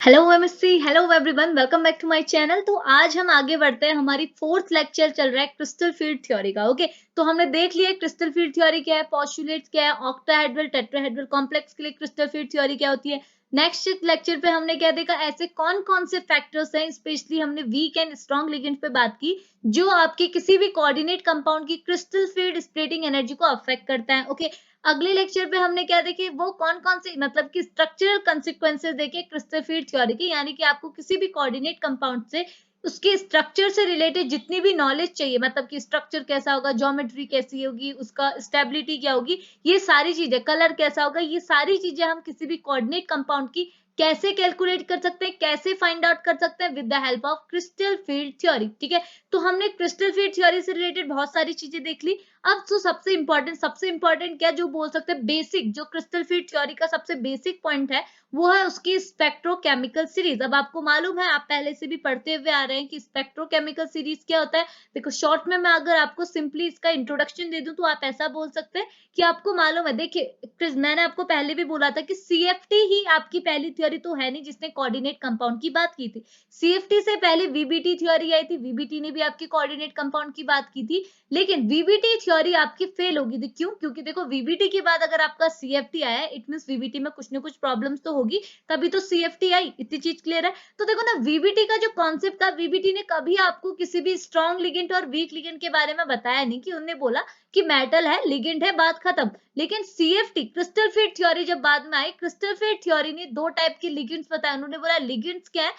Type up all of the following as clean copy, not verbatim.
Hello MSc, hello everyone, welcome back to my channel. तो आज हम आगे बढ़ते हैं। हमारी फोर्थ लेक्चर चल रहा है क्रिस्टल फील्ड थ्योरी का। ओके, तो हमने देख लिया क्रिस्टल फील्ड थ्योरी क्या है, पोस्टुलेट्स क्या है, ऑक्टाहेड्रल टेट्राहेड्रल कॉम्प्लेक्स के लिए क्रिस्टल फील्ड थ्योरी क्या होती है। नेक्स्ट लेक्चर पे हमने क्या देखा, ऐसे कौन कौन से फैक्टर्स हैं, स्पेशली हमने वीक एंड स्ट्रॉन्ग लिगेंड पे बात की जो आपके किसी भी कोऑर्डिनेट कंपाउंड की क्रिस्टल फील्ड स्प्लिटिंग एनर्जी को अफेक्ट करता है। ओके, अगले लेक्चर पे हमने क्या देखे, वो कौन कौन से मतलब कि स्ट्रक्चरल कंसिक्वेंसेस देखे क्रिस्टल फील्ड थ्योरी की, यानी कि आपको किसी भी कोऑर्डिनेट कंपाउंड से उसके स्ट्रक्चर से रिलेटेड जितनी भी नॉलेज चाहिए, मतलब कि स्ट्रक्चर कैसा होगा, ज्योमेट्री कैसी होगी, उसका स्टेबिलिटी क्या होगी, ये सारी चीजें, कलर कैसा होगा, ये सारी चीजें हम किसी भी कोऑर्डिनेट कंपाउंड की कैसे कैलकुलेट कर सकते हैं, कैसे फाइंड आउट कर सकते हैं with the help of crystal field theory. ठीक है, तो हमने क्रिस्टल फील्ड थ्योरी से रिलेटेड बहुत सारी चीजें देख ली। अब तो सबसे इंपॉर्टेंट क्या जो बोल सकते हैं, बेसिक जो क्रिस्टल फील्ड थ्योरी का सबसे बेसिक पॉइंट है वो है उसकी स्पेक्ट्रोकेमिकल सीरीज। अब आपको मालूम है, आप पहले से भी पढ़ते हुए आ रहे हैं कि स्पेक्ट्रोकेमिकल सीरीज क्या होता है। देखो, शॉर्ट में मैं अगर आपको सिंपली इसका इंट्रोडक्शन दे दूं तो आप ऐसा बोल सकते हैं कि आपको मालूम है। देखिए, मैंने आपको पहले भी बोला था कि सीएफटी ही आपकी पहली थ्योरी तो है नहीं जिसने कोऑर्डिनेट कंपाउंड की बात की थी। सीएफटी से पहले वीबीटी थ्योरी आई थी, वीबीटी ने भी आपकी कोऑर्डिनेट कंपाउंड की बात की थी, लेकिन वीबीटी थ्योरी आपकी फेल होगी। क्यों? क्योंकि देखो, वीबीटी के बाद अगर आपका सीएफटी आया, इट मींस वीबीटी में कुछ ना कुछ प्रॉब्लम्स तो होगी, तभी तो सीएफटी आई। इतनी चीज क्लियर है। तो देखो ना, वीबीटी का जो कॉन्सेप्ट था, वीबीटी ने कभी आपको किसी भी स्ट्रॉन्ग लिगेंड और वीक लिगेंड के बारे में बताया नहीं, कि उन्होंने बोला कि मेटल है, लिगेंड है, बात खत्म। लेकिन सीएफटी क्रिस्टल फील्ड थ्योरी जब बाद में आई, क्रिस्टल फील्ड थ्योरी ने दो टाइप के लिगेंड्स बताए। उन्होंने बोला लिगेंड्स क्या है,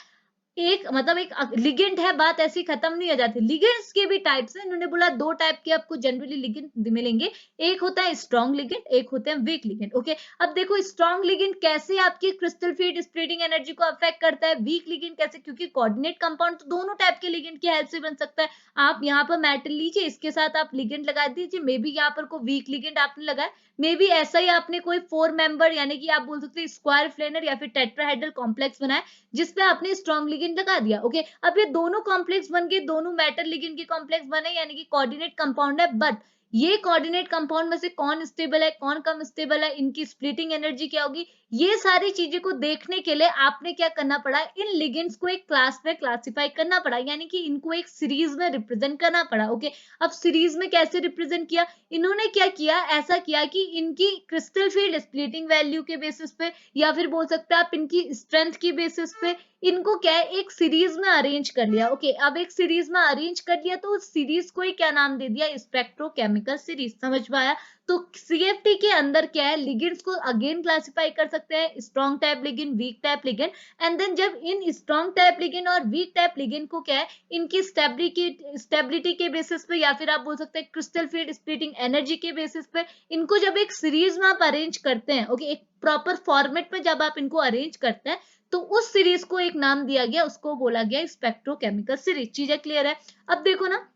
एक मतलब एक लिगेंड है, बात ऐसी खत्म नहीं हो जाती। लिगेंड्स के भी टाइप्स हैं, इन्होंने बोला दो टाइप के आपको जनरली लिगेंड मिलेंगे, एक होता है स्ट्रॉन्ग लिगेंड, एक होते हैं वीक लिगेंड। ओके, अब देखो स्ट्रॉन्ग लिगेंड कैसे आपकी क्रिस्टल फील्ड स्प्लिटिंग एनर्जी को अफेक्ट करता है, वीक लिगेंड कैसे, क्योंकि कोऑर्डिनेट कंपाउंड तो दोनों टाइप के लिगेंड की हेल्प से बन सकता है। आप यहाँ पर मेटल लीजिए, इसके साथ आप लिगेंड लगा दीजिए, मे बी यहाँ पर कोई वीक लिगेंड आपने लगाया, मे बी ऐसा ही आपने कोई फोर मेंबर यानी कि आप बोल सकते हैं स्क्वायर फ्लेनर या फिर टेट्राहेड्रल कॉम्प्लेक्स बनाया जिसपे आपने स्ट्रॉन्ग लिगेंड लगा दिया। ओके, अब ये दोनों कॉम्प्लेक्स बन गए, दोनों मेटल लिगेंड के कॉम्प्लेक्स बने, यानी कि कोऑर्डिनेट कंपाउंड है। बट ये कोऑर्डिनेट कंपाउंड में से कौन स्टेबल है, कौन कम स्टेबल है, इनकी स्प्लिटिंग एनर्जी क्या होगी, ये सारी चीजें को देखने के लिए आपने क्या करना पड़ा, इन लिगेंड्स को एक क्लास में क्लासिफाई करना पड़ा, यानी कि इनको एक सीरीज में रिप्रेजेंट करना पड़ा। ओके, अब सीरीज में कैसे रिप्रेजेंट किया, इन्होंने क्या किया, ऐसा किया कि इनकी क्रिस्टल फील्ड स्प्लिटिंग वैल्यू के बेसिस पे, या फिर बोल सकते हैं आप इनकी स्ट्रेंथ की बेसिस पे, इनको क्या है एक सीरीज में अरेंज कर लिया। ओके, अब एक सीरीज में अरेंज कर लिया तो उस सीरीज को ही क्या नाम दे दिया, स्पेक्ट्रोकेमिकल सीरीज। समझ में आया? तो सीएफटी के अंदर क्या है, लिगेंड्स को अगेन क्लासिफाई कर सकते हैं, strong type ligand, weak type ligand. And then जब इन स्ट्रॉन्ग टाइप लिगेंड और वीक टाइप लिगेंड को क्या है, इनकी स्टेबिलिटी के बेसिस पे, या फिर आप बोल सकते हैं क्रिस्टल फील्ड स्प्लिटिंग एनर्जी के बेसिस पे, इनको जब एक सीरीज में आप अरेंज करते हैं, ओके, एक प्रॉपर फॉर्मेट में जब आप इनको अरेंज करते हैं, तो उस सीरीज को एक नाम दिया गया, उसको बोला गया स्पेक्ट्रोकेमिकल सीरीज। चीजें क्लियर है? अब देखो ना,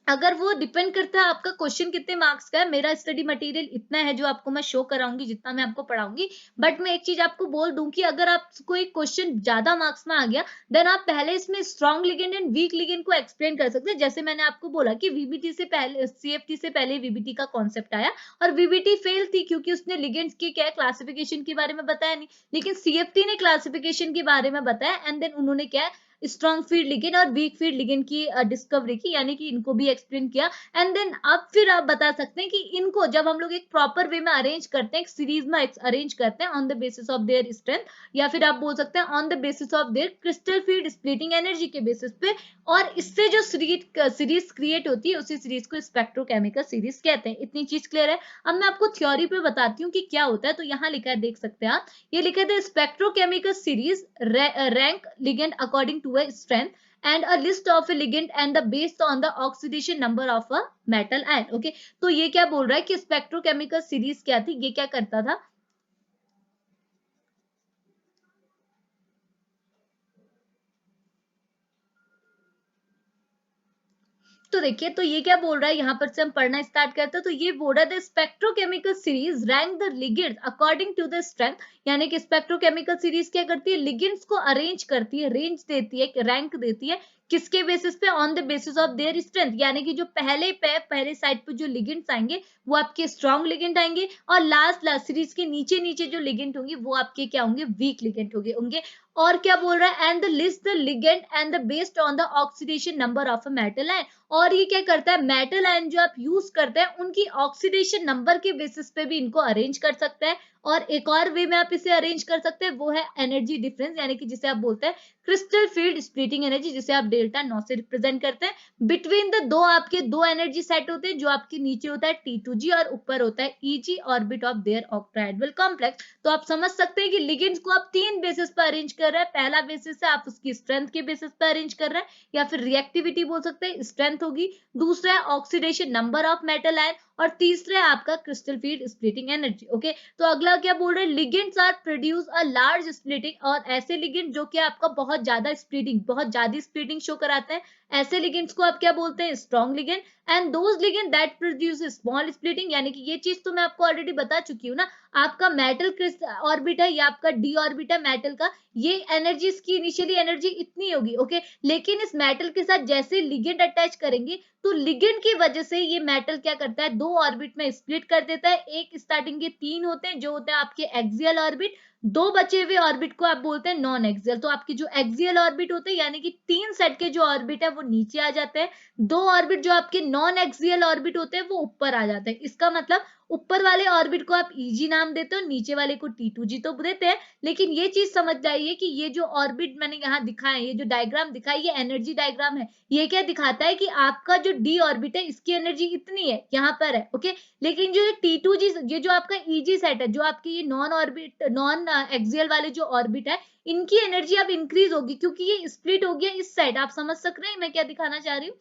अगर वो डिपेंड करता है आपका क्वेश्चन कितने मार्क्स का है। मेरा स्टडी मटेरियल इतना है जो आपको मैं शो कराऊंगी, जितना मैं आपको पढ़ाऊंगी। बट मैं एक चीज आपको बोल दूं कि अगर आपको एक क्वेश्चन ज्यादा मार्क्स में आ गया, देन आप पहले इसमें strong ligand and week ligand को एक्सप्लेन कर सकते हैं। जैसे मैंने आपको बोला कि वीबीटी से पहले, सीएफटी से पहले वीबीटी का कॉन्सेप्ट आया, और वीबीटी फेल थी क्योंकि उसने लिगेंड्स की क्या क्लासिफिकेशन के बारे में बताया नहीं, लेकिन सीएफटी ने क्लासिफिकेशन के बारे में बताया। एंड देन उन्होंने क्या स्ट्रॉन्ग फील्ड लिगेंड और वीक फील्ड लिगेंड की डिस्कवरी की, यानी कि इनको भी एक्सप्लेन किया। एंड देन अब फिर आप बता सकते हैं कि इनको जब हम लोग एक प्रॉपर वे में अरेंज करते हैं, एक सीरीज में अरेंज करते हैं on the basis of their strength, या फिर आप बोल सकते हैं on the basis of their crystal field splitting energy के बेसिस पे, और इससे जो सीरीज क्रिएट होती है उसी सीरीज को स्पेक्ट्रोकेमिकल सीरीज कहते हैं। इतनी चीज क्लियर है? अब मैं आपको थ्योरी पे बताती हूँ कि क्या होता है। तो यहाँ लिखा है, देख सकते हैं आप, ये लिखा है spectrochemical series rank ligand according to a strength and a list of a ligand and the based on the oxidation number of a metal ion. Okay, तो ये क्या बोल रहा है कि स्पेक्ट्रोकेमिकल सीरीज क्या थी, ये क्या करता था, तो देखिए, तो ये क्या बोल रहा है, यहाँ पर से हम पढ़ना स्टार्ट करते हैं। तो ये बोल रहा है spectrochemical series rank the ligands according to the strength, यानी कि स्पेक्ट्रोकेमिकल सीरीज क्या करती है, लिगेंड्स को अरेंज करती है, रेंज देती है, रैंक देती है, किसके बेसिस पे, on the basis of their strength, यानी कि जो पहले साइड पे जो लिगेंड्स आएंगे वो आपके स्ट्रॉन्ग लिगेंड आएंगे, और लास्ट सीरीज के नीचे नीचे जो लिगेंड होंगे वो आपके क्या होंगे, वीक लिगेंड होंगे। और क्या बोल रहा है, and the list the ligand and the based on the oxidation number of a metal ion. और ये क्या करता है, मेटल आयन जो आप यूज करते हैं उनकी ऑक्सीडेशन नंबर के बेसिस पे भी इनको अरेंज कर सकता है। और एक और वे में आप इसे अरेंज कर सकते हैं, वो है एनर्जी डिफरेंस, यानी कि जिसे आप बोलते हैं क्रिस्टल फील्ड स्प्लिटिंग एनर्जी, जिसे आप डेल्टा नॉ से रिप्रेजेंट करते हैं। बिटवीन द दो आपके दो एनर्जी सेट होते हैं, जो आपके नीचे होता है T2G और ऊपर होता है EG orbit of their octahedral complex. तो आप समझ सकते हैं कि लिगेंड्स को आप तीन बेसिस पर अरेंज कर रहे हैं। पहला बेसिस है आप उसकी स्ट्रेंथ के बेसिस पर अरेंज कर रहे हैं, या फिर रिएक्टिविटी बोल सकते हैं, स्ट्रेंथ होगी। दूसरा है oxidation number of metal ion, और तीसरा है आपका crystal field splitting energy. Okay, तो अगला क्या बोल रहे हैं, ligands are produce a large splitting, और ऐसे लिगेंड जो कि आपका बहुत ज्यादा स्प्लिटिंग, बहुत ज्यादा स्प्लिटिंग शो कराते हैं, ऐसे लिगेंड्स को आप क्या बोलते हैं, strong ligand. And those ligand that produce small splitting, यानी कि ये चीज तो मैं आपको ऑलरेडी बता चुकी हूँ ना, आपका मेटल ऑर्बिट है या आपका डी ऑर्बिट है मेटल का, ये एनर्जी, इसकी इनिशियली एनर्जी इतनी होगी। ओके, लेकिन इस मेटल के साथ जैसे लिगेंड अटैच करेंगे, तो लिगेंड की वजह से ये मेटल क्या करता है, दो ऑर्बिट में स्प्लिट कर देता है। एक स्टार्टिंग के तीन होते हैं, जो होते हैं आपके एक्सियल ऑर्बिट, दो बचे हुए ऑर्बिट को आप बोलते हैं नॉन एक्सियल। तो आपकी जो एक्सियल ऑर्बिट होते हैं, यानी कि तीन सेट के जो ऑर्बिट है वो नीचे आ जाते हैं, दो ऑर्बिट जो आपके नॉन एक्सियल ऑर्बिट होते हैं वो ऊपर आ जाते हैं। इसका मतलब ऊपर वाले ऑर्बिट को आप EG नाम देते हो, नीचे वाले को T2G तो देते हैं। लेकिन ये चीज समझ जाइए कि ये जो ऑर्बिट मैंने यहाँ दिखाया है, ये जो डायग्राम दिखाया, ये एनर्जी डायग्राम है। ये क्या दिखाता है कि आपका जो डी ऑर्बिट है इसकी एनर्जी इतनी है, यहाँ पर है। ओके, लेकिन जो T2G, ये जो आपका EG सेट है, जो आपके ये नॉन ऑर्बिट, नॉन एक्सियल वाले जो ऑर्बिट है, इनकी एनर्जी अब इंक्रीज होगी, क्योंकि ये स्प्लिट हो गया इस साइड। आप समझ सक रहे हैं मैं क्या दिखाना चाह रही हूँ,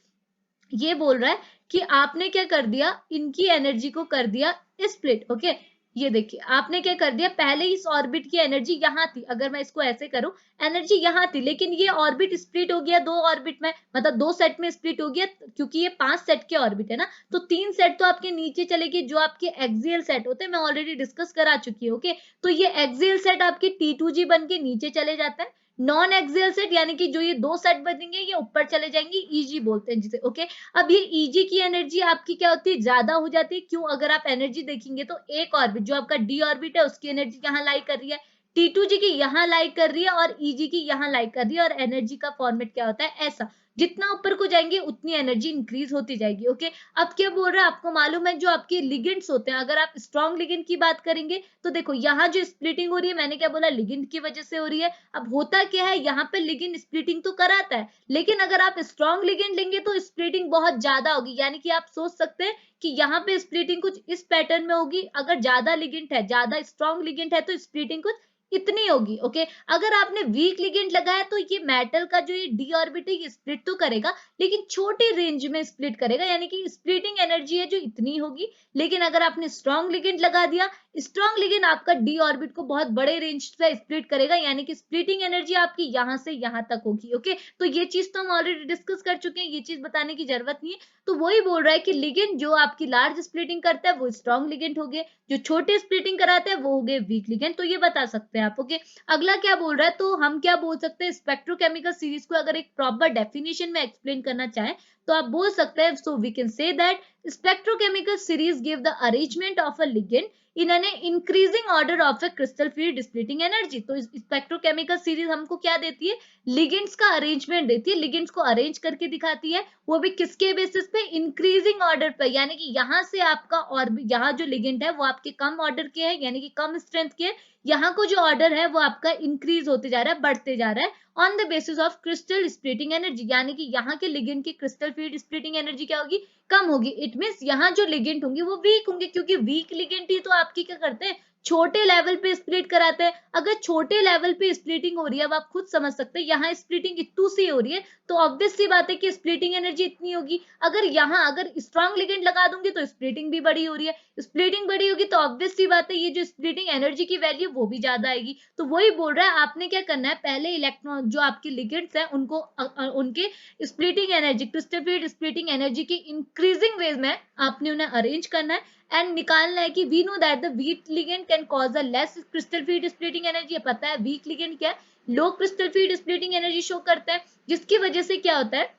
ये बोल रहा है कि आपने क्या कर दिया, इनकी एनर्जी को कर दिया स्प्लिट। ओके, ये देखिए आपने क्या कर दिया, पहले इस ऑर्बिट की एनर्जी यहाँ थी, अगर मैं इसको ऐसे करूं, एनर्जी यहाँ थी, लेकिन ये ऑर्बिट स्प्लिट हो गया दो ऑर्बिट में, मतलब दो सेट में स्प्लिट हो गया, क्योंकि ये 5 सेट के ऑर्बिट है ना, तो 3 सेट तो आपके नीचे चले गए, जो आपके एक्सियल सेट होते हैं, मैं ऑलरेडी डिस्कस करा चुकी हूँ। ओके, तो ये एक्सियल सेट आपके T2G बन के नीचे चले जाता है। नॉन एक्सियल सेट, यानी कि जो ये दो सेट बनेंगे, ये ऊपर चले जाएंगे, EG बोलते हैं जिसे। ओके, अब ये EG की एनर्जी आपकी क्या होती है, ज्यादा हो जाती है। क्यों, अगर आप एनर्जी देखेंगे तो एक ऑर्बिट जो आपका डी ऑर्बिट है, उसकी एनर्जी यहाँ लाई कर रही है, T2G की यहाँ लाई कर रही है, और EG की यहाँ लाई कर रही है, और एनर्जी का फॉर्मेट क्या होता है, ऐसा। जितना ऊपर को जाएंगे उतनी एनर्जी इंक्रीज होती जाएगी। ओके, अब क्या बोल रहा है, आपको मालूम है जो आपके लिगेंड्स होते हैं, अगर आप स्ट्रॉन्ग लिगेंड की बात करेंगे, तो देखो यहाँ जो स्प्लिटिंग हो रही है, मैंने क्या बोला, लिगेंड की वजह से हो रही है। अब होता क्या है, यहाँ पे लिगेंड स्प्लिटिंग तो कराता है, लेकिन अगर आप स्ट्रॉन्ग लिगेंड लेंगे तो स्प्लिटिंग बहुत ज्यादा होगी, यानी कि आप सोच सकते हैं कि यहाँ पे स्प्लिटिंग कुछ इस पैटर्न में होगी। अगर ज्यादा लिगेंड है, ज्यादा स्ट्रॉन्ग लिगेंड है, तो स्प्लिटिंग कुछ इतनी होगी। ओके, अगर आपने वीक लिगेंड लगाया, तो ये मेटल का जो ये डी ऑर्बिट है, ये स्प्लिट तो करेगा, लेकिन छोटे रेंज में स्प्लिट करेगा, यानी कि स्प्लिटिंग एनर्जी है जो इतनी होगी। लेकिन अगर आपने स्ट्रॉन्ग लिगेंड लगा दिया, स्ट्रॉन्ग लिगेंड आपका डी ऑर्बिट को बहुत बड़े रेंज से स्प्लिट करेगा, यानी कि स्प्लिटिंग एनर्जी आपकी यहाँ से यहाँ तक होगी। ओके, तो ये चीज तो हम ऑलरेडी डिस्कस कर चुके हैं, ये चीज बताने की जरूरत नहीं है। तो वही बोल रहा है कि लिगेंड जो आपकी लार्ज स्प्लिटिंग करता है वो स्ट्रॉन्ग लिगेंड हो गए, जो छोटे स्प्लिटिंग कराते हैं वो हो गए वीक लिगेंड। तो ये बता सकते हैं आप। ओके, अगला क्या बोल रहा है, तो हम क्या बोल सकते हैं, स्पेक्ट्रोकेमिकल सीरीज को अगर एक प्रॉपर डेफिनेशन में एक्सप्लेन करना चाहे, तो आप बोल सकते हैं, so we can say that spectrochemical series give the arrangement of a ligand in an increasing order of a crystal field splitting energy। तो स्पेक्ट्रोकेमिकल सीरीज हमको क्या देती है, लिगेंड्स का अरेंजमेंट देती है, लिगेंड्स को अरेंज करके दिखाती है, वो भी किसके बेसिस पे, इंक्रीजिंग ऑर्डर पे, यानी कि यहाँ से आपका, और यहाँ जो लिगेंड है वो आपके कम ऑर्डर के है, यानी कि कम स्ट्रेंथ के है, यहाँ को जो ऑर्डर है वो आपका इंक्रीज होते जा रहा है, बढ़ते जा रहा है, on the basis of crystal splitting energy, यानी कि यहाँ के लिगेंड की क्रिस्टल फील्ड स्प्लिटिंग एनर्जी क्या होगी, कम होगी। इट मींस यहाँ जो लिगेंड होंगे वो वीक होंगे, क्योंकि वीक लिगेंड ही तो आपकी क्या करते हैं, छोटे लेवल पे स्प्लिट कराते हैं। अगर छोटे लेवल पे स्प्लिटिंग हो रही है, अब आप खुद समझ सकते हैं, यहाँ स्प्लिटिंग इतू सी हो रही है, तो ऑब्वियस सी बात है कि स्प्लिटिंग एनर्जी इतनी होगी। अगर यहाँ अगर स्ट्रॉन्ग लिगेंड लगा दूंगी तो स्प्लिटिंग भी बड़ी हो रही है, स्प्लिटिंग बड़ी होगी तो ऑब्वियस सी बात है ये जो स्प्लिटिंग एनर्जी की वैल्यू वो भी ज्यादा आएगी। तो वही बोल रहा है, आपने क्या करना है, पहले इलेक्ट्रॉन जो आपके लिगेंड्स हैं उनको उनके splitting energy, crystal field splitting energy की इंक्रीजिंग वेज में आपने उन्हें अरेंज करना है, एंड निकालना है कि we know that the weak ligand can cause a less crystal field splitting energy. पता है वीक लिगेंड क्या है, low crystal field splitting energy show करता है, जिसकी वजह से क्या होता है,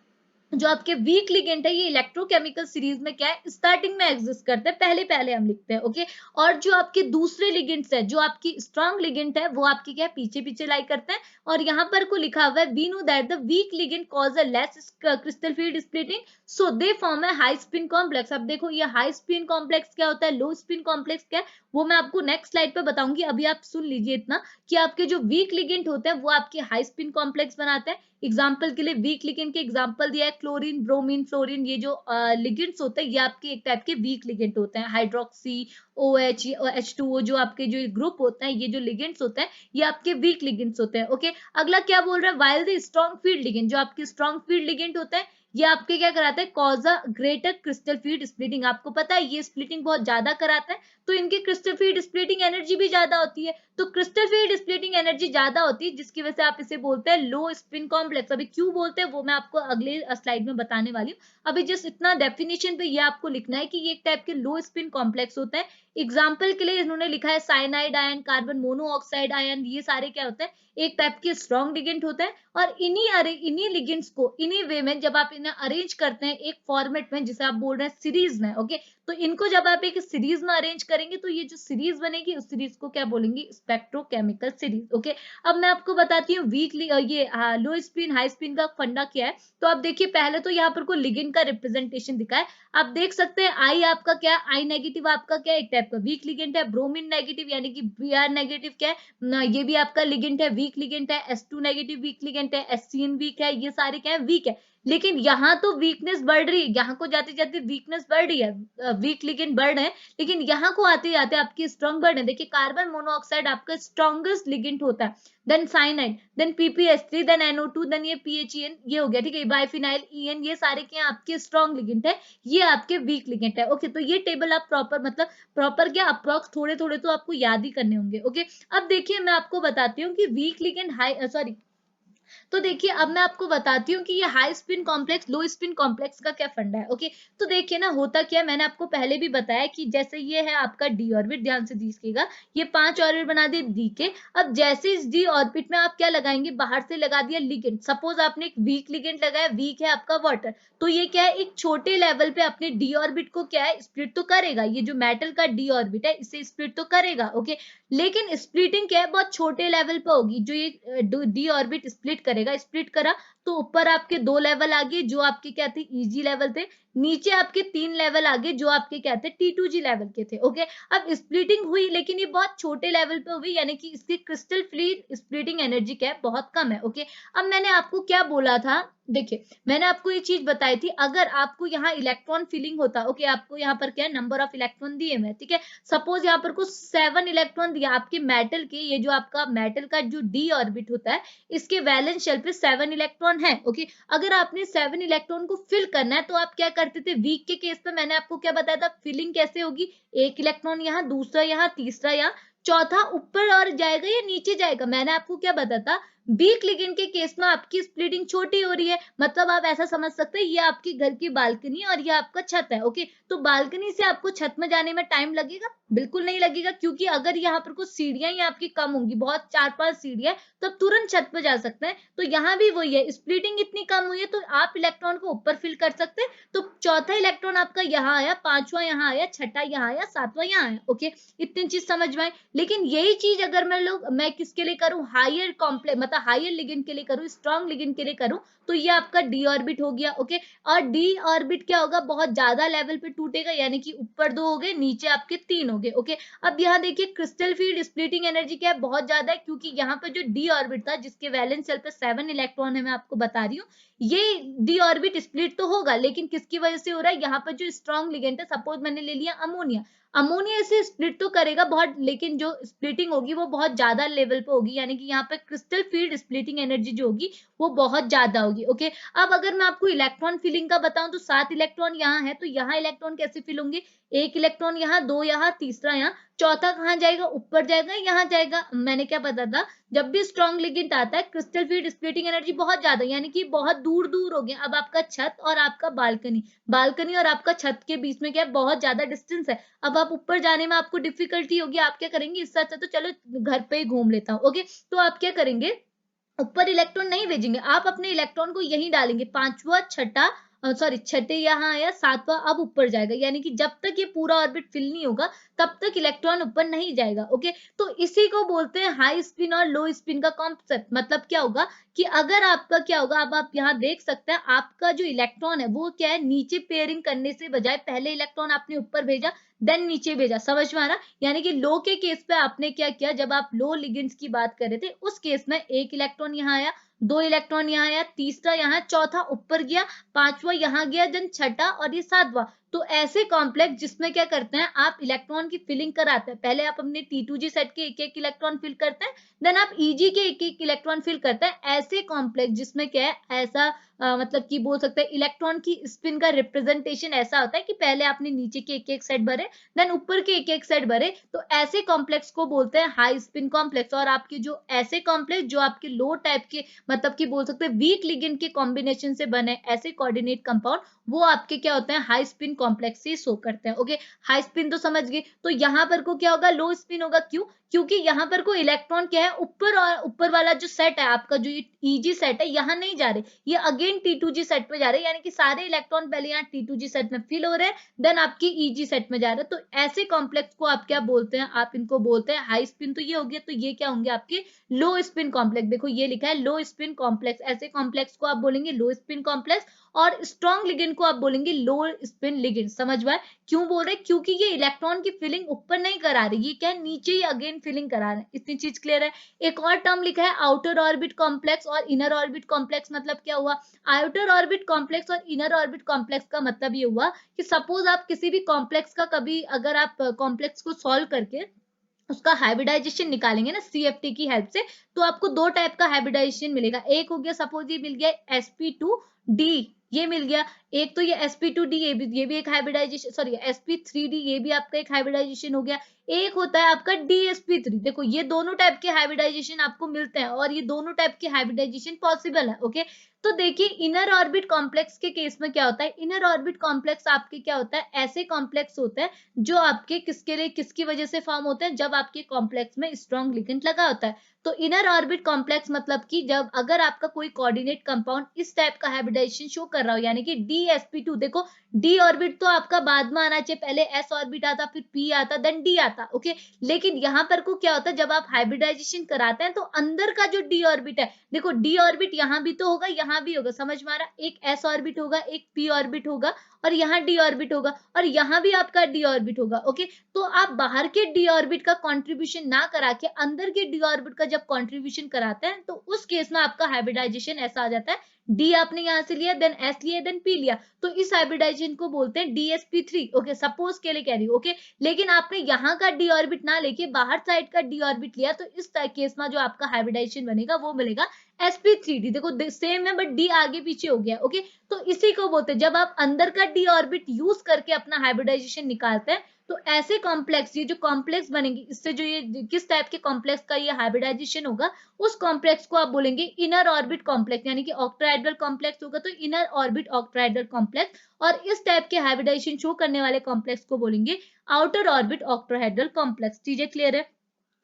जो आपके वीक लिगेंड है ये इलेक्ट्रोकेमिकल सीरीज में क्या है, स्टार्टिंग में एग्जिस्ट करते हैं, पहले पहले हम लिखते हैं, ओके। और जो आपके दूसरे लिगेंड्स है, जो आपकी स्ट्रॉन्ग लिगेंड है, वो आपकी क्या है, पीछे पीछे लाई करते हैं। और यहाँ पर को लिखा हुआ है, we know that the weak ligand cause a less crystal field splitting, so they form है हाई स्पिन कॉम्प्लेक्स। अब देखो ये हाई स्पिन कॉम्प्लेक्स क्या होता है, लो स्पिन कॉम्प्लेक्स क्या है, वो मैं आपको नेक्स्ट स्लाइड पे बताऊंगी। अभी आप सुन लीजिए इतना कि आपके जो वीक लिगेंड होते हैं वो आपके हाई स्पिन कॉम्प्लेक्स बनाते हैं। एग्जाम्पल के लिए वीक लिगेंड के एग्जाम्पल दिया है, क्लोरीन, ब्रोमीन, फ्लोरीन, ये जो लिगेंड्स होते हैं ये आपके एक टाइप के वीक लिगेंड होते हैं। हाइड्रोक्सी, OH, H2O, जो आपके जो ग्रुप होते हैं, ये जो लिगेंड्स होते हैं ये आपके वीक लिगेंड्स होते हैं, ओके। अगला क्या बोल रहा है, while the strong field ligand, जो आपके स्ट्रॉन्ग फील्ड लिगेंड होते हैं ये आपके क्या कराते हैं, cause a greater crystal field splitting. आपको पता है ये स्प्लिटिंग बहुत ज्यादा कराता है, तो इनकी क्रिस्टल फील्ड स्प्लिटिंग एनर्जी भी ज्यादा होती है। तो क्रिस्टल फील्ड स्प्लिटिंग एनर्जी ज्यादा होती है, जिसकी वजह से आप इसे बोलते हैं लो स्पिन कॉम्प्लेक्स। अभी क्यों बोलते हैं वो मैं आपको अगले स्लाइड में बताने वाली हूँ। अभी जस्ट इतना डेफिनेशन पे ये आपको लिखना है कि ये एक टाइप के लो स्पिन कॉम्प्लेक्स होते हैं। एग्जाम्पल के लिए इन्होंने लिखा है cyanide ion, carbon monoxide ion, ये सारे क्या होते हैं, एक टाइप के स्ट्रॉन्ग लिगेंड होते हैं। और इन्हीं लिगेंड्स को इन्हीं वे में जब आप इन्हें अरेंज करते हैं एक फॉर्मेट में, जिसे आप बोल रहे हैं सीरीज में, ओके, तो इनको जब आप एक सीरीज में अरेंज करेंगे तो ये जो सीरीज बनेगी उस सीरीज को क्या बोलेंगे, स्पेक्ट्रोकेमिकल सीरीज, ओके। अब मैं आपको बताती हूँ वीकली ये लो स्पिन हाई स्पिन का फंडा क्या है। तो आप देखिए पहले तो यहाँ पर कोई लिगेंड का रिप्रेजेंटेशन दिखा है। आप देख सकते हैं आई आपका क्या, आई नेगेटिव आपका क्या, एक टाइप का वीक लिगेंड है। ब्रोमीन नेगेटिव यानी कि Br नेगेटिव क्या है ना, ये भी आपका लिगेंड है, वीक लिगेंड है। S2 नेगेटिव वीक लिगेंड है। SCN वीक है, ये सारे क्या है, वीक है। लेकिन यहाँ तो वीकनेस बढ़ रही है, यहाँ को जाते जाते वीकनेस बढ़ रही है, वीक लिगेंड बढ़ रहे हैं, लेकिन यहाँ को आते जाते आपकी स्ट्रॉन्ग बढ़ रहे हैं। देखिए कार्बन मोनोऑक्साइड आपका स्ट्रॉन्गेस्ट लिगेंड होता है, then cyanide, then PPS3, then NO2, then ये PHEN, ये हो गया, ठीक है। बाइफिनाइल EN, ये सारे क्या आपके स्ट्रॉन्ग लिगेंड है, ये आपके वीक लिगेंड है, ओके। तो ये टेबल आप प्रॉपर मतलब प्रॉपर क्या अप्रॉक्स थोड़े थोड़े तो आपको याद ही करने होंगे, ओके। अब देखिए मैं आपको बताती हूँ कि वीक लिगेंड हाई सॉरी, तो देखिए अब मैं आपको बताती हूँ कि ये हाई स्पिन कॉम्प्लेक्स लो स्पिन कॉम्प्लेक्स का क्या फंडा है, ओके। तो देखिए ना होता क्या है, मैंने आपको पहले भी बताया कि जैसे ये है आपका डी ऑर्बिट, ध्यान से दीजिएगा, ये 5 ऑर्बिट बना दिए डी के। अब जैसे इस डी ऑर्बिट में आप क्या लगाएंगे, बाहर से लगा दिया लिगेंड। सपोज आपने एक वीक लिगेंड लगाया, वीक है आपका वाटर, तो ये क्या है, एक छोटे लेवल पे अपने डी ऑर्बिट को क्या है, स्प्लिट तो करेगा। ये जो मेटल का डी ऑर्बिट है इसे स्प्लिट तो करेगा, ओके। लेकिन स्प्लिटिंग क्या है, बहुत छोटे लेवल पे होगी। जो ये डी ऑर्बिट स्प्लिट करेगा, स्प्लिट करा तो ऊपर आपके 2 लेवल आगे जो आपके क्या थे, EG लेवल थे। नीचे आपके 3 लेवल आगे जो आपके क्या थे, T2G लेवल के थे, ओके। अब स्प्लिटिंग हुई लेकिन ये बहुत छोटे लेवल पे हुई, यानी कि इसकी क्रिस्टल फ्री स्प्लिटिंग एनर्जी क्या है, बहुत कम है, ओके। अब मैंने आपको क्या बोला था, देखिए मैंने आपको ये चीज बताई थी, अगर आपको यहाँ इलेक्ट्रॉन फिलिंग होता, ओके, आपको यहाँ पर क्या है, नंबर ऑफ इलेक्ट्रॉन दिए मैं, ठीक है। सपोज यहाँ पर कुछ 7 इलेक्ट्रॉन दिया आपके मेटल के, ये जो आपका मेटल का जो डी ऑर्बिट होता है इसके वैलेंस शेल पे 7 इलेक्ट्रॉन है, ओके। अगर आपने 7 इलेक्ट्रॉन को फिल करना है तो आप क्या करते थे, वीक के केस पे मैंने आपको क्या बताया था, फिलिंग कैसे होगी, एक इलेक्ट्रॉन यहाँ, दूसरा यहाँ, तीसरा यहाँ, चौथा ऊपर और जाएगा या नीचे जाएगा। मैंने आपको क्या बताया था, वीक लिगेंड के केस में आपकी स्प्लिटिंग छोटी हो रही है, मतलब आप ऐसा समझ सकते हैं ये आपकी घर की बालकनी और ये आपका छत है, ओके। तो बालकनी से आपको छत में जाने में टाइम लगेगा, बिल्कुल नहीं लगेगा, क्योंकि अगर यहाँ पर कुछ सीढ़ियां ही आपकी कम होंगी, बहुत 4-5 सीढ़ियां, तो आप तुरंत छत पे जा सकते हैं। तो यहाँ भी वही है, स्प्लिटिंग इतनी कम हुई है तो आप इलेक्ट्रॉन को ऊपर फिल कर सकते हैं। तो चौथा इलेक्ट्रॉन आपका यहाँ आया, पांचवा यहाँ आया, छठा यहाँ आया, सातवां यहाँ आया, ओके। इतनी चीज समझ में आए। लेकिन यही चीज अगर मैं किसके लिए करूं, हायर कॉम्प्लेक्स मतलब हायर लिगेंड के लिए करूं, स्ट्रॉन्ग लिगेंड के लिए करूं, तो ये आपका डी ऑर्बिट हो गया, ओके। और डी ऑर्बिट क्या होगा, बहुत ज्यादा लेवल पे टूटेगा, यानी कि ऊपर 2 हो गए, नीचे आपके 3 हो गए, ओके। अब यहाँ देखिए क्रिस्टल फील्ड स्प्लिटिंग एनर्जी क्या है, बहुत ज्यादा है, क्योंकि यहाँ पे जो डी ऑर्बिट था जिसके वैलेंस शेल पे 7 इलेक्ट्रॉन है, मैं आपको बता रही हूँ, ये डी ऑर्बिट स्प्लिट तो होगा, लेकिन किसकी वजह से हो रहा है, यहाँ पर जो स्ट्रॉन्ग लिगेंड है, सपोज मैंने ले लिया अमोनिया, अमोनिया इसे स्प्लिट तो करेगा बहुत, लेकिन जो स्प्लिटिंग होगी वो बहुत ज्यादा लेवल पे होगी, यानी कि यहाँ पे क्रिस्टल फील्ड स्प्लिटिंग एनर्जी जो होगी वो बहुत ज्यादा होगी, ओके। अब अगर मैं आपको इलेक्ट्रॉन फिलिंग का बताऊं तो 7 इलेक्ट्रॉन यहाँ है, तो यहाँ इलेक्ट्रॉन कैसे फिल होंगे, एक इलेक्ट्रॉन यहाँ, 2 यहाँ, तीसरा यहाँ, चौथा कहाँ जाएगा, ऊपर जाएगा, यहाँ जाएगा। मैंने क्या पता था, जब भी स्ट्रॉन्ग लिगेंड आता है क्रिस्टल फील्ड स्प्लिटिंग एनर्जी बहुत ज्यादा, यानी कि बहुत दूर दूर हो गया। अब आपका छत और आपका बालकनी, बालकनी और आपका छत के बीच में क्या है, बहुत ज्यादा डिस्टेंस है। अब आप ऊपर जाने में आपको डिफिकल्टी होगी, आप क्या करेंगे, इससे अच्छा तो चलो घर पे ही घूम लेता हूँ, ओके। तो आप क्या करेंगे, ऊपर इलेक्ट्रॉन नहीं भेजेंगे, आप अपने इलेक्ट्रॉन को यहीं डालेंगे, पांचवा छठा सॉरी छठे यहाँ आया, सातवां अब ऊपर जाएगा, यानी कि जब तक ये पूरा ऑर्बिट फिल नहीं होगा तब तक इलेक्ट्रॉन ऊपर नहीं जाएगा। ओके, तो इसी को बोलते हैं हाई स्पिन और लो स्पिन का कॉन्सेप्ट। मतलब क्या होगा कि अगर आपका क्या होगा, अब आप यहाँ देख सकते हैं आपका जो इलेक्ट्रॉन है वो क्या है, नीचे पेयरिंग करने से बजाय पहले इलेक्ट्रॉन आपने ऊपर भेजा देन नीचे भेजा, समझ में आ रहा? यानी कि लो के केस पे आपने क्या किया, जब आप लो लिगेंड्स की बात कर रहे थे उस केस में एक इलेक्ट्रॉन यहाँ आया, दो इलेक्ट्रॉन यहाँ आया, तीसरा यहाँ, चौथा ऊपर गया, पांचवा यहाँ गया, देन छठा और ये सातवां। तो ऐसे कॉम्प्लेक्स जिसमें क्या करते हैं, आप इलेक्ट्रॉन की फिलिंग कराते हैं, पहले आप अपने T2G सेट के एक एक इलेक्ट्रॉन फिल करते हैं, देन आप EG के एक एक इलेक्ट्रॉन फिल करते हैं। ऐसे कॉम्प्लेक्स जिसमें क्या है, ऐसा मतलब कि बोल सकते हैं इलेक्ट्रॉन की स्पिन का रिप्रेजेंटेशन ऐसा होता है कि पहले आपने नीचे के एक एक सेट भरे देन ऊपर के एक एक सेट भरे, तो ऐसे कॉम्प्लेक्स को बोलते हैं हाई स्पिन कॉम्प्लेक्स। और आपके जो ऐसे कॉम्प्लेक्स जो आपके लो टाइप के मतलब कि बोल सकते हैं वीक लिगेंड के कॉम्बिनेशन से बने ऐसे कोऑर्डिनेट कंपाउंड, वो आपके क्या होते हैं, हाई स्पिन कॉम्प्लेक्स से शो करते हैं। ओके, हाई स्पिन तो समझ गए। तो यहाँ पर को क्या होगा, लो स्पिन होगा, क्यों? क्योंकि यहाँ पर को इलेक्ट्रॉन क्या है, ऊपर और ऊपर वाला जो सेट है आपका, जो EG सेट है यहाँ नहीं जा रहे, ये अगेन T2G सेट पे जा रहे हैं, यानी कि सारे इलेक्ट्रॉन पहले यहाँ T2G सेट में फिल हो रहे हैं देन आपकी EG सेट में जा रहे हैं। तो ऐसे कॉम्प्लेक्स को आप क्या बोलते हैं, आप इनको बोलते हैं हाई स्पिन। तो ये हो गया, तो ये क्या होंगे आपके लो स्पिन कॉम्प्लेक्स। देखो ये लिखा है लो स्पिन कॉम्प्लेक्स, ऐसे कॉम्प्लेक्स को आप बोलेंगे लो स्पिन कॉम्प्लेक्स। और स्ट्रॉन्ग लिगेंड को आप बोलेंगे लो स्पिन लिगेंड। समझ में? क्यों बोल रहे? क्योंकि ये इलेक्ट्रॉन की फिलिंग ऊपर नहीं करा रही, ये क्या है, नीचे ही अगेन फिलिंग करा रहे हैं। इतनी चीज क्लियर है? एक और टर्म लिखा है आउटर ऑर्बिट कॉम्प्लेक्स और इनर ऑर्बिट कॉम्प्लेक्स। मतलब क्या हुआ, आउटर ऑर्बिट कॉम्प्लेक्स और इनर ऑर्बिट कॉम्प्लेक्स का मतलब ये हुआ कि सपोज आप किसी भी कॉम्प्लेक्स का कभी अगर आप कॉम्प्लेक्स को सॉल्व करके उसका हाइब्रिडाइजेशन निकालेंगे ना CFT की हेल्प से, तो आपको दो टाइप का हाइब्रिडाइजेशन मिलेगा। एक हो गया, सपोज ये मिल गया sp2d, ये मिल गया। एक तो ये sp2d, ये भी एक हाइब्रिडाइजेशन, सॉरी sp3d, ये भी आपका एक हाइब्रिडाइजेशन हो गया। एक होता है आपका dsp3। देखो ये दोनों टाइप के हाइब्रिडाइजेशन आपको मिलते हैं और ये दोनों टाइप के हाइब्रिडाइजेशन पॉसिबल है। ओके, तो देखिए इनर ऑर्बिट कॉम्प्लेक्स के केस में क्या होता है, इनर ऑर्बिट कॉम्प्लेक्स आपके क्या होता है, ऐसे कॉम्प्लेक्स होते हैं जो आपके किसके लिए, किसकी वजह से फॉर्म होते हैं, जब आपके कॉम्प्लेक्स में स्ट्रॉन्ग लिगेंड लगा होता है। तो इनर ऑर्बिट कॉम्प्लेक्स मतलब कि जब अगर आपका कोई कोऑर्डिनेट कंपाउंड इस टाइप का हाइब्रिडाइजेशन शो कर रहा हो, यानी कि DsP2। देखो डी ऑर्बिट तो आपका बाद में आना चाहिए, पहले s ऑर्बिट आता, फिर p आता, देन d आता। ओके, लेकिन यहाँ पर को क्या होता है, जब आप हाइब्रिडाइजेशन कराते हैं तो अंदर का जो d ऑर्बिट है, देखो d ऑर्बिट यहाँ भी तो होगा, यहाँ भी होगा, समझ में आ रहा? एक s ऑर्बिट होगा, एक p ऑर्बिट होगा और यहाँ d ऑर्बिट होगा और यहाँ भी आपका d ऑर्बिट होगा। ओके, तो आप बाहर के d ऑर्बिट का कंट्रीब्यूशन ना करा के अंदर के d ऑर्बिट का जब कंट्रीब्यूशन कराते हैं तो उस केस में आपका हाइब्रिडाइजेशन ऐसा आ जाता है, d आपने यहाँ से लिया, देन s लिया, देन p लिया, तो इस हाइब्रिडाइजेशन को बोलते हैं DsP3। ओके, सपोज के लिए कह रही हूँ। ओके, लेकिन आपने यहाँ का d ऑर्बिट ना लेके बाहर साइड का d ऑर्बिट लिया, तो इस केस में जो आपका हाइब्रिडाइजेशन बनेगा वो मिलेगा sp3d। देखो सेम है बट d आगे पीछे हो गया। ओके, तो इसी को बोलते हैं जब आप अंदर का d ऑर्बिट यूज करके अपना हाइब्रिडाइजेशन निकालते हैं, तो ऐसे कॉम्प्लेक्स, ये जो कॉम्प्लेक्स बनेंगे इससे जो ये किस टाइप के कॉम्प्लेक्स का ये हाइब्रिडाइजेशन होगा, उस कॉम्प्लेक्स को आप बोलेंगे इनर ऑर्बिट कॉम्प्लेक्स, यानी कि ऑक्टाहेड्रल कॉम्प्लेक्स होगा तो इनर ऑर्बिट ऑक्टाहेड्रल कॉम्प्लेक्स। और इस टाइप के हाइब्रिडाइजेशन शो करने वाले कॉम्प्लेक्स को बोलेंगे आउटर ऑर्बिट ऑक्टाहेड्रल कॉम्प्लेक्स। चीजें क्लियर है?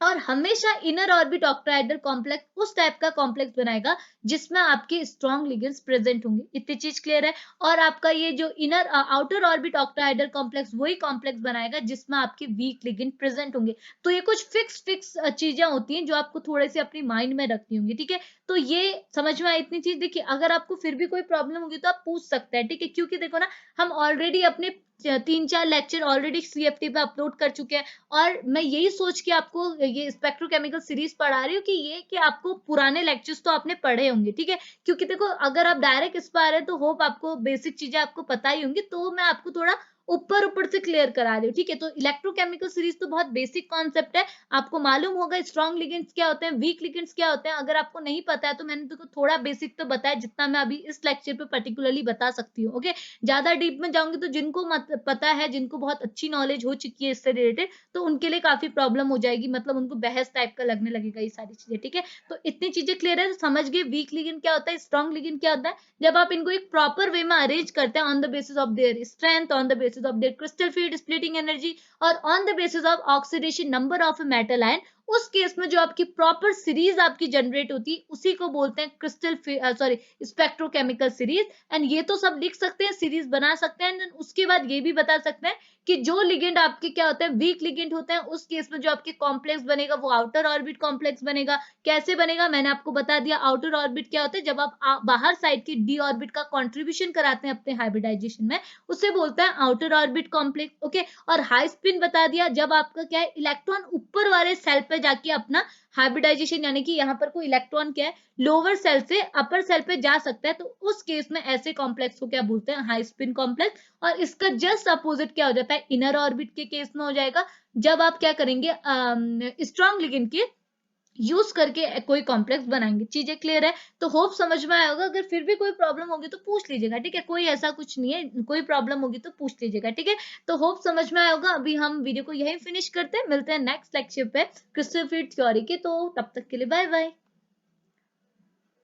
और हमेशा इनर ऑर्बिट ऑक्टाहेड्रल कॉम्प्लेक्स उस टाइप का कॉम्प्लेक्स बनाएगा जिसमें आपके स्ट्रॉन्ग लिगेंड्स प्रेजेंट होंगे। इतनी चीज क्लियर है? और आपका ये जो inner outer orbit octahedral complex वही कॉम्प्लेक्स बनाएगा जिसमें आपके वीक लिगेंड प्रेजेंट होंगे। तो ये कुछ फिक्स चीजें होती हैं जो आपको थोड़े से अपनी माइंड में रखनी होंगी। ठीक है, तो ये समझ में आई इतनी चीज? देखिए अगर आपको फिर भी कोई प्रॉब्लम होगी तो आप पूछ सकते हैं। ठीक है, क्योंकि देखो ना हम ऑलरेडी अपने 3-4 लेक्चर ऑलरेडी CFT पे अपलोड कर चुके हैं और मैं यही सोच के आपको ये स्पेक्ट्रोकेमिकल सीरीज पढ़ा रही हूँ कि ये कि आपको पुराने लेक्चर्स तो आपने पढ़े होंगे। ठीक है, क्योंकि देखो अगर आप डायरेक्ट इस पर आ रहे हैं तो होप आपको बेसिक चीजें आपको पता ही होंगी, तो मैं आपको थोड़ा ऊपर ऊपर से क्लियर करा रही हूँ। ठीक है, तो इलेक्ट्रोकेमिकल सीरीज तो बहुत बेसिक कॉन्सेप्ट है, आपको मालूम होगा स्ट्रॉन्ग लिगेंड्स क्या होते हैं, वीक लिगेंड्स क्या होते हैं। अगर आपको नहीं पता है तो मैंने तो थोड़ा बेसिक तो बताया जितना मैं अभी इस लेक्चर पे पर्टिकुलरली बता सकती हूँ। ओके, ज्यादा डीप में जाऊंगी तो जिनको पता है, जिनको बहुत अच्छी नॉलेज हो चुकी है इससे रिलेटेड, तो उनके लिए काफी प्रॉब्लम हो जाएगी, मतलब उनको बहस टाइप का लगने लगेगा ये सारी चीजें। ठीक है, तो इतनी चीजें क्लियर है, तो समझ गए वीक लिगेंड क्या होता है, स्ट्रॉन्ग लिगेंड क्या होता है। जब आप इनको एक प्रॉपर वे में अरेंज करते हैं on the basis of their strength, on the basis of their crystal field splitting energy और on the basis of oxidation number of metal ion, उस केस में जो आपकी प्रॉपर सीरीज आपकी जनरेट होती है उसी को बोलते हैं क्रिस्टल स्पेक्ट्रोकेमिकल सीरीज। एंड ये तो सब लिख सकते हैं, सीरीज बना सकते हैं, एंड उसके बाद ये भी बता सकते हैं कि जो लिगेंड आपके क्या होते हैं, वीक लिगेंड होते हैं, उस केस में जो आपके कॉम्प्लेक्स बनेगा वो आउटर ऑर्बिट कॉम्प्लेक्स बनेगा। कैसे बनेगा मैंने आपको बता दिया। आउटर ऑर्बिट क्या होता है, जब आप बाहर साइड की डी ऑर्बिट का कॉन्ट्रीब्यूशन कराते हैं अपने हाइब्रिडाइजेशन में, उसे बोलते हैं आउटर ऑर्बिट कॉम्प्लेक्स। ओके, और हाई स्पिन बता दिया, जब आपका क्या है, इलेक्ट्रॉन ऊपर वाले सेल पे जाके अपना हाइब्रिडाइजेशन, यानी कि यहाँ पर कोई इलेक्ट्रॉन क्या है लोअर सेल से अपर सेल पे जा सकता है, तो उस केस में ऐसे कॉम्प्लेक्स को क्या बोलते हैं, हाई स्पिन कॉम्प्लेक्स। और इसका जस्ट अपोजिट क्या हो जाता है, इनर ऑर्बिट के केस में हो जाएगा, जब आप क्या करेंगे स्ट्रॉन्ग लिगेंड के यूज करके कोई कॉम्प्लेक्स बनाएंगे। चीजें क्लियर है? तो होप समझ में आया होगा। अगर फिर भी कोई प्रॉब्लम होगी तो पूछ लीजिएगा, ठीक है? कोई ऐसा कुछ नहीं है, कोई प्रॉब्लम होगी तो पूछ लीजिएगा, ठीक है? तो होप समझ में आया होगा। अभी हम वीडियो को यहीं फिनिश करते हैं, मिलते हैं नेक्स्ट लेक्चर पे क्रिस्टल फील्ड थ्योरी के। तो तब तक के लिए बाय बाय।